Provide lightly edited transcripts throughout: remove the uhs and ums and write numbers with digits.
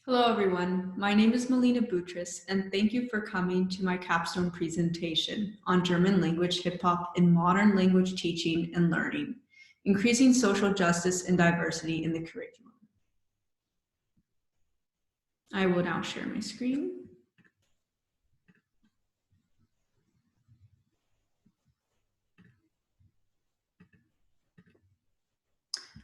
Hello everyone, my name is Melina Boutros and thank you for coming to my capstone presentation on German language hip-hop in modern language teaching and learning, increasing social justice and diversity in the curriculum. I will now share my screen.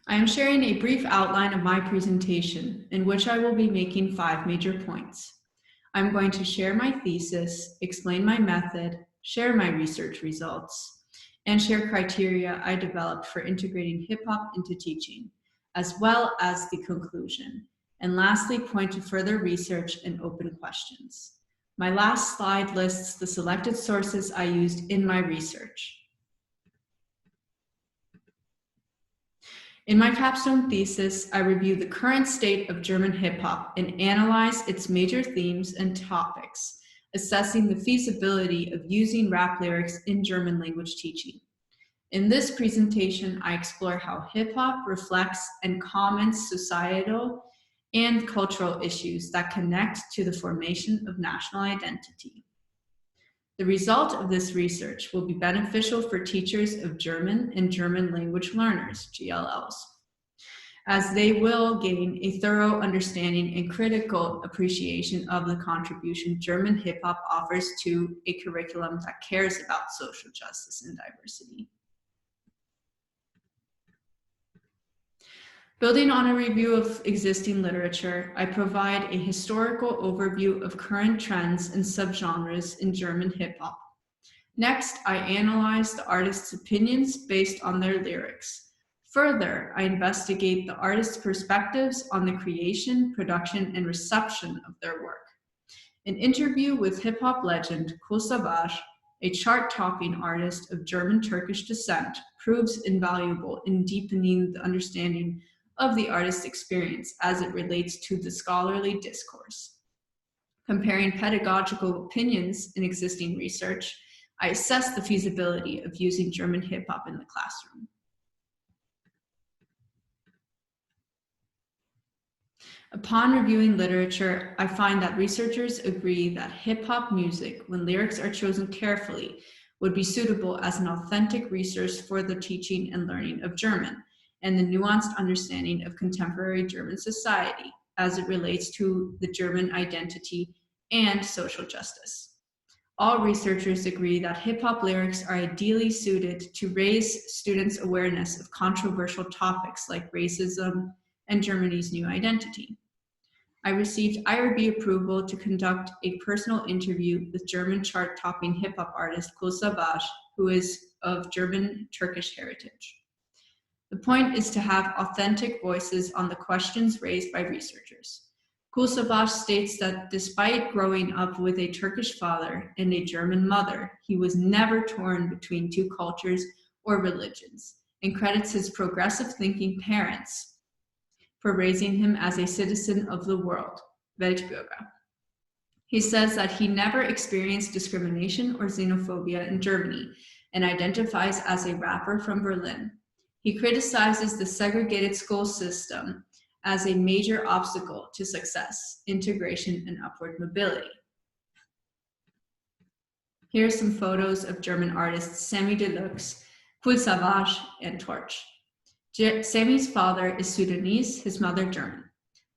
I am sharing a brief outline of my presentation in which I will be making 5 major points. I'm going to share my thesis, explain my method, share my research results, and share criteria I developed for integrating hip-hop into teaching, as well as the conclusion, and lastly point to further research and open questions. My last slide lists the selected sources I used in my research. In my capstone thesis, I review the current state of German hip-hop and analyze its major themes and topics, assessing the feasibility of using rap lyrics in German language teaching. In this presentation, I explore how hip-hop reflects and comments societal and cultural issues that connect to the formation of national identity. The result of this research will be beneficial for teachers of German and German language learners, GLLs, as they will gain a thorough understanding and critical appreciation of the contribution German hip-hop offers to a curriculum that cares about social justice and diversity. Building on a review of existing literature, I provide a historical overview of current trends and subgenres in German hip-hop. Next, I analyze the artists' opinions based on their lyrics. Further, I investigate the artists' perspectives on the creation, production, and reception of their work. An interview with hip-hop legend Kool Savas, a chart-topping artist of German-Turkish descent, proves invaluable in deepening the understanding of the artist's experience as it relates to the scholarly discourse. Comparing pedagogical opinions in existing research, I assess the feasibility of using German hip-hop in the classroom. Upon reviewing literature, I find that researchers agree that hip-hop music, when lyrics are chosen carefully, would be suitable as an authentic resource for the teaching and learning of German and the nuanced understanding of contemporary German society as it relates to the German identity and social justice. All researchers agree that hip-hop lyrics are ideally suited to raise students' awareness of controversial topics like racism and Germany's new identity. I received IRB approval to conduct a personal interview with German chart-topping hip-hop artist Kool Savas, who is of German-Turkish heritage. The point is to have authentic voices on the questions raised by researchers. Kool Savas states that despite growing up with a Turkish father and a German mother, he was never torn between two cultures or religions, and credits his progressive thinking parents for raising him as a citizen of the world, Weltbürger. He says that he never experienced discrimination or xenophobia in Germany and identifies as a rapper from Berlin. He criticizes the segregated school system as a major obstacle to success, integration, and upward mobility. Here are some photos of German artists Samy Deluxe, Kool Savas, and Torch. Sammy's father is Sudanese, his mother German.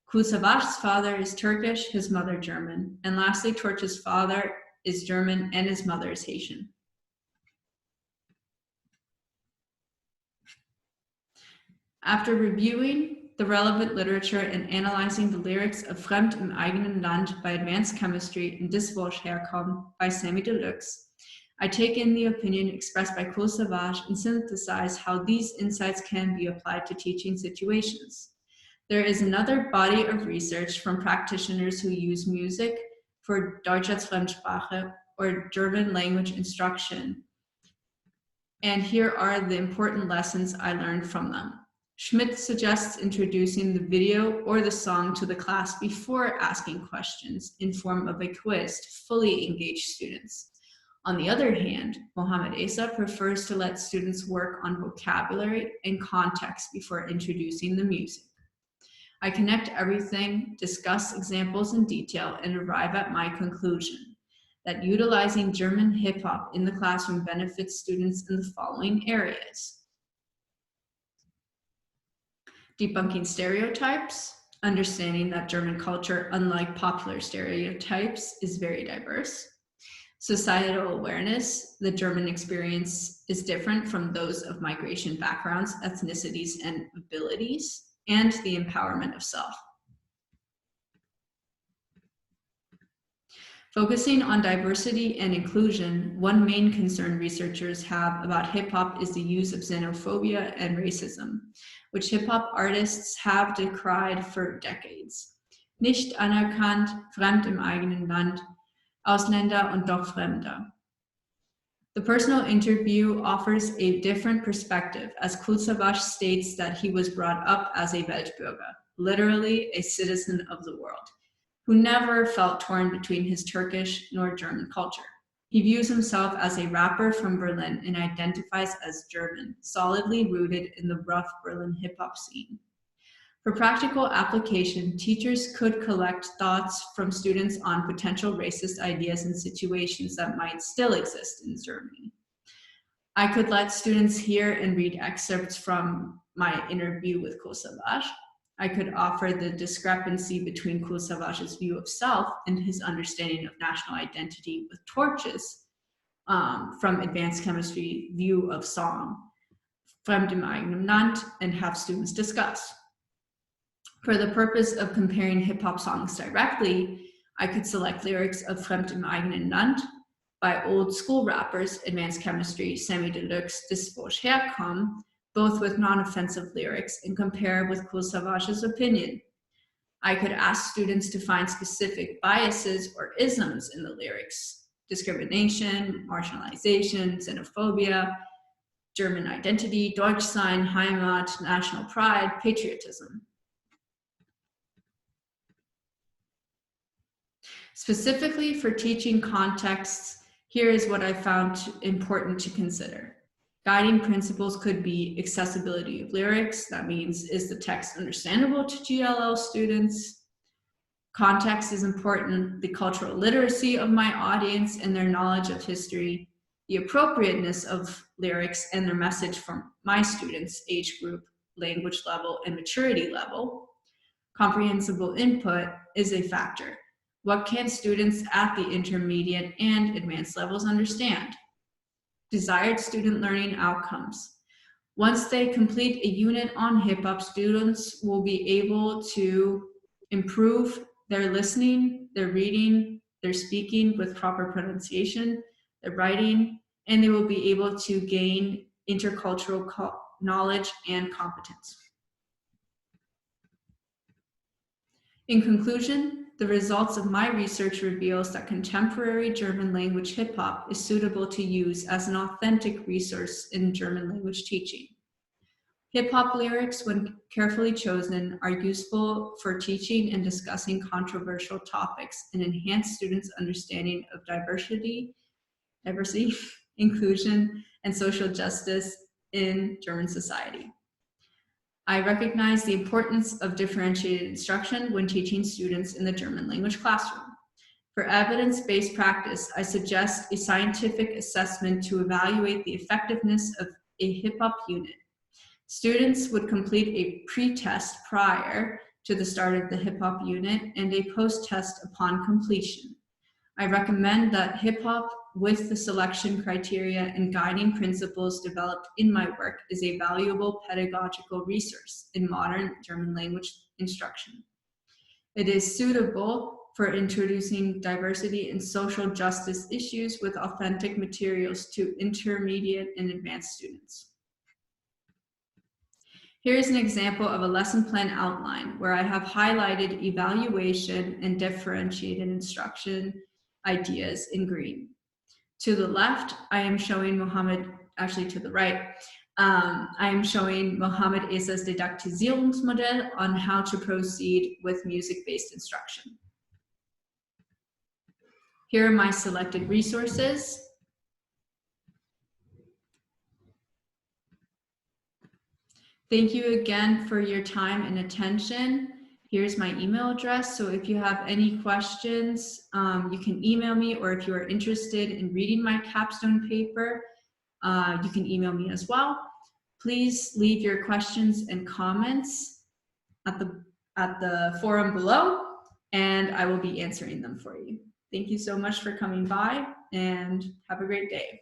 Kool Savas' father is Turkish, his mother German. And lastly, Torch's father is German and his mother is Haitian. After reviewing the relevant literature and analyzing the lyrics of Fremd im eigenen Land by Advanced Chemistry and Das Wort herkommen by Samy Deluxe, I take in the opinion expressed by Kool Savas and synthesize how these insights can be applied to teaching situations. There is another body of research from practitioners who use music for Deutsch als Fremdsprache or German language instruction. And here are the important lessons I learned from them. Schmidt suggests introducing the video or the song to the class before asking questions in form of a quiz to fully engage students. On the other hand, Mohammed Esa prefers to let students work on vocabulary and context before introducing the music. I connect everything, discuss examples in detail, and arrive at my conclusion that utilizing German hip-hop in the classroom benefits students in the following areas: debunking stereotypes, understanding that German culture, unlike popular stereotypes, is very diverse; societal awareness, the German experience is different from those of migration backgrounds, ethnicities, and abilities; and the empowerment of self. Focusing on diversity and inclusion, one main concern researchers have about hip-hop is the use of xenophobia and racism, which hip-hop artists have decried for decades. Nicht anerkannt, fremd im eigenen Land, Ausländer und doch Fremder. The personal interview offers a different perspective, as Kool Savas states that he was brought up as a Weltbürger, literally a citizen of the world, who never felt torn between his Turkish nor German culture. He views himself as a rapper from Berlin and identifies as German, solidly rooted in the rough Berlin hip-hop scene. For practical application, teachers could collect thoughts from students on potential racist ideas and situations that might still exist in Germany. I could let students hear and read excerpts from my interview with Kool Savas. I could offer the discrepancy between Kool Savas' view of self and his understanding of national identity with torches from advanced chemistry view of song, Fremd im eigenen Land, and have students discuss. For the purpose of comparing hip-hop songs directly, I could select lyrics of Fremd im eigenen Land by old school rappers, Advanced Chemistry, Sammy Deluxe, Dis Wo's Herkommen, both with non-offensive lyrics, and compare with Kool Savas' opinion. I could ask students to find specific biases or isms in the lyrics: discrimination, marginalization, xenophobia, German identity, Deutschsein, Heimat, national pride, patriotism. Specifically for teaching contexts, here is what I found important to consider. Guiding principles could be accessibility of lyrics. That means, is the text understandable to GLL students? Context is important, the cultural literacy of my audience and their knowledge of history, the appropriateness of lyrics and their message from my students' age group, language level, and maturity level. Comprehensible input is a factor. What can students at the intermediate and advanced levels understand? Desired student learning outcomes. Once they complete a unit on hip-hop, students will be able to improve their listening, their reading, their speaking with proper pronunciation, their writing, and they will be able to gain intercultural knowledge and competence. In conclusion, the results of my research reveals that contemporary German language hip-hop is suitable to use as an authentic resource in German language teaching. Hip-hop lyrics, when carefully chosen, are useful for teaching and discussing controversial topics and enhance students' understanding of diversity, inclusion, and social justice in German society. I recognize the importance of differentiated instruction when teaching students in the German language classroom. For evidence-based practice, I suggest a scientific assessment to evaluate the effectiveness of a hip-hop unit. Students would complete a pre-test prior to the start of the hip-hop unit and a post-test upon completion. I recommend that hip-hop, with the selection criteria and guiding principles developed in my work, is a valuable pedagogical resource in modern German language instruction. It is suitable for introducing diversity and social justice issues with authentic materials to intermediate and advanced students. Here is an example of a lesson plan outline where I have highlighted evaluation and differentiated instruction ideas in green. To the left, I am showing actually to the right, I am showing Mohammed Esa's Didaktisierungsmodell on how to proceed with music-based instruction. Here are my selected resources. Thank you again for your time and attention. Here's my email address. So if you have any questions, you can email me, or if you are interested in reading my capstone paper, you can email me as well. Please leave your questions and comments at the forum below, and I will be answering them for you. Thank you so much for coming by, and have a great day.